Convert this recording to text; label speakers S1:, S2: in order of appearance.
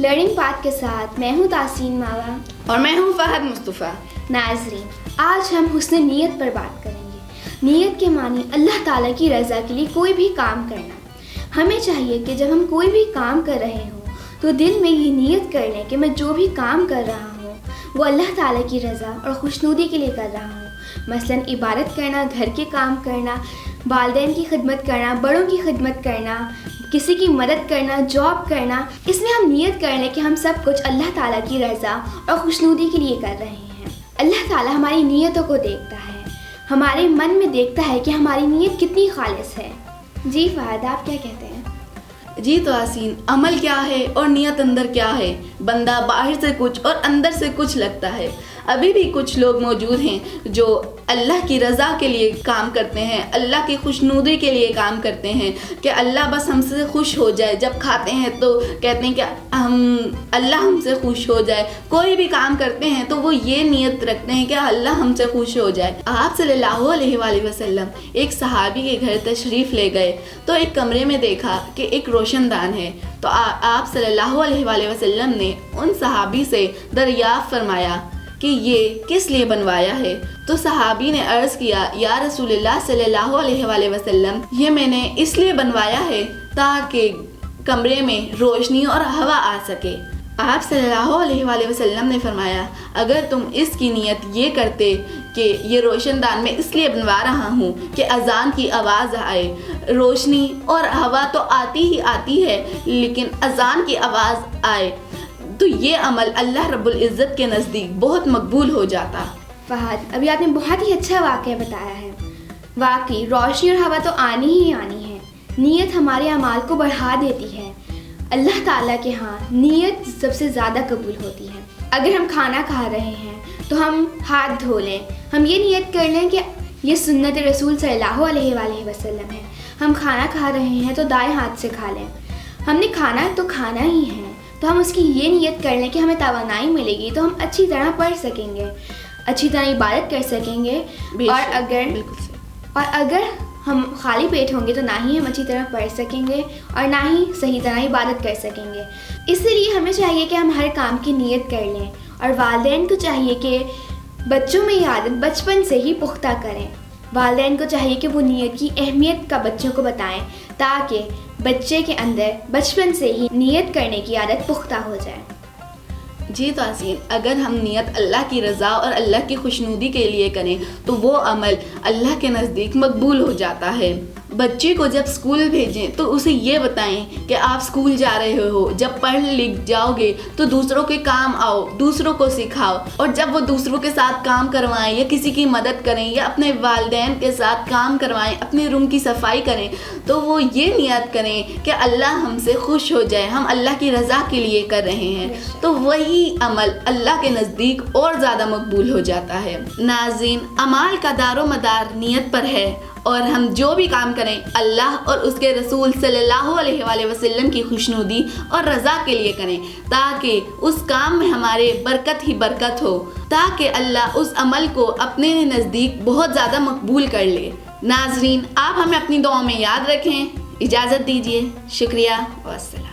S1: Learning path کے ساتھ میں ہوں تحسین ماوا
S2: اور میں ہوں فہد مصطفیٰ۔
S1: ناظرین، آج ہم حسن نیت پر بات کریں گے۔ نیت کے معنی اللہ تعالیٰ کی رضا کے لیے کوئی بھی کام کرنا۔ ہمیں چاہیے کہ جب ہم کوئی بھی کام کر رہے ہوں تو دل میں یہ نیت کر لیں کہ میں جو بھی کام کر رہا ہوں وہ اللہ تعالیٰ کی رضا اور خوشنودی کے لیے کر رہا ہوں۔ مثلاً عبادت کرنا، گھر کے کام کرنا، والدین کی خدمت کرنا، بڑوں کی خدمت کرنا، کسی کی مدد کرنا، جاب کرنا۔ اس میں ہم نیت کر لیں کہ ہم سب کچھ اللہ تعالیٰ کی رضا اور خوشنودی کے لیے کر رہے ہیں۔ اللہ تعالیٰ ہماری نیتوں کو دیکھتا ہے، ہمارے من میں دیکھتا ہے کہ ہماری نیت کتنی خالص ہے۔ جی فہد، آپ کیا کہتے ہیں؟
S2: جی تو حسین، عمل کیا ہے اور نیت اندر کیا ہے؟ بندہ باہر سے کچھ اور اندر سے کچھ لگتا ہے۔ ابھی بھی کچھ لوگ موجود ہیں جو اللہ کی رضا کے لیے کام کرتے ہیں، اللہ کی خوشنودی کے لیے کام کرتے ہیں کہ اللہ بس ہم سے خوش ہو جائے۔ جب کھاتے ہیں تو کہتے ہیں کہ اللہ ہم سے خوش ہو جائے۔ کوئی بھی کام کرتے ہیں تو وہ یہ نیت رکھتے ہیں کہ اللہ ہم سے خوش ہو جائے۔ آپ صلی اللہ علیہ وآلہ وسلم ایک صحابی کے گھر تشریف لے گئے تو ایک کمرے میں دیکھا کہ ایک روشن دان ہے، تو آپ صلی اللہ علیہ وآلہ وسلم نے ان صحابی سے دریافت فرمایا کہ یہ کس لیے بنوایا ہے؟ تو صحابی نے عرض کیا، یا رسول اللہ صلی اللہ علیہ وآلہ وسلم، یہ میں نے اس لیے بنوایا ہے تاکہ کمرے میں روشنی اور ہوا آ سکے۔ آپ صلی اللہ علیہ وآلہ وسلم نے فرمایا، اگر تم اس کی نیت یہ کرتے کہ یہ روشن دان میں اس لیے بنوا رہا ہوں کہ اذان کی آواز آئے، روشنی اور ہوا تو آتی ہی آتی ہے لیکن اذان کی آواز آئے، تو یہ عمل اللہ رب العزت کے نزدیک بہت مقبول ہو جاتا۔
S1: فہد، ابھی آپ نے بہت ہی اچھا واقعہ بتایا ہے۔ واقعی روشنی اور ہوا تو آنی ہی آنی ہے۔ نیت ہمارے اعمال کو بڑھا دیتی ہے۔ اللہ تعالیٰ کے ہاں نیت سب سے زیادہ قبول ہوتی ہے۔ اگر ہم کھانا کھا رہے ہیں تو ہم ہاتھ دھو لیں، ہم یہ نیت کر لیں کہ یہ سنت رسول صلی اللہ علیہ وآلہ وسلم ہے۔ ہم کھانا کھا رہے ہیں تو دائیں ہاتھ سے کھا لیں۔ ہم نے کھانا تو کھانا ہی ہے تو ہم اس کی یہ نیت کر لیں کہ ہمیں توانائی ملے گی تو ہم اچھی طرح پڑھ سکیں گے، اچھی طرح عبادت کر سکیں گے۔ اور اگر ہم خالی پیٹ ہوں گے تو نہ ہی ہم اچھی طرح پڑھ سکیں گے اور نہ ہی صحیح طرح عبادت کر سکیں گے۔ اس لیے ہمیں چاہیے کہ ہم ہر کام کی نیت کر لیں، اور والدین کو چاہیے کہ بچوں میں یہ عادت بچپن سے ہی پختہ کریں۔ والدین کو چاہیے کہ وہ نیت کی اہمیت کا بچوں کو بتائیں تاکہ بچے کے اندر بچپن سے ہی نیت کرنے کی عادت پختہ ہو جائے۔
S2: جی تو حسین، اگر ہم نیت اللہ کی رضا اور اللہ کی خوشنودی کے لیے کریں تو وہ عمل اللہ کے نزدیک مقبول ہو جاتا ہے۔ بچے کو جب اسکول بھیجیں تو اسے یہ بتائیں کہ آپ اسکول جا رہے ہو، جب پڑھ لکھ جاؤ گے تو دوسروں کے کام آؤ، دوسروں کو سکھاؤ، اور جب وہ دوسروں کے ساتھ کام کروائیں یا کسی کی مدد کریں یا اپنے والدین کے ساتھ کام کروائیں، اپنے روم کی صفائی کریں، تو وہ یہ نیت کریں کہ اللہ ہم سے خوش ہو جائے، ہم اللہ کی رضا کے لیے کر رہے ہیں، تو وہی عمل اللہ کے نزدیک اور زیادہ مقبول ہو جاتا ہے۔ ناظرین، اعمال کا دار و مدار نیت پر ہے، اور ہم جو بھی کام کریں اللہ اور اس کے رسول صلی اللہ علیہ وآلہ وسلم کی خوشنودی اور رضا کے لیے کریں، تاکہ اس کام میں ہمارے برکت ہی برکت ہو، تاکہ اللہ اس عمل کو اپنے نزدیک بہت زیادہ مقبول کر لے۔ ناظرین، آپ ہمیں اپنی دعاؤں میں یاد رکھیں۔ اجازت دیجیے، شکریہ والسلام۔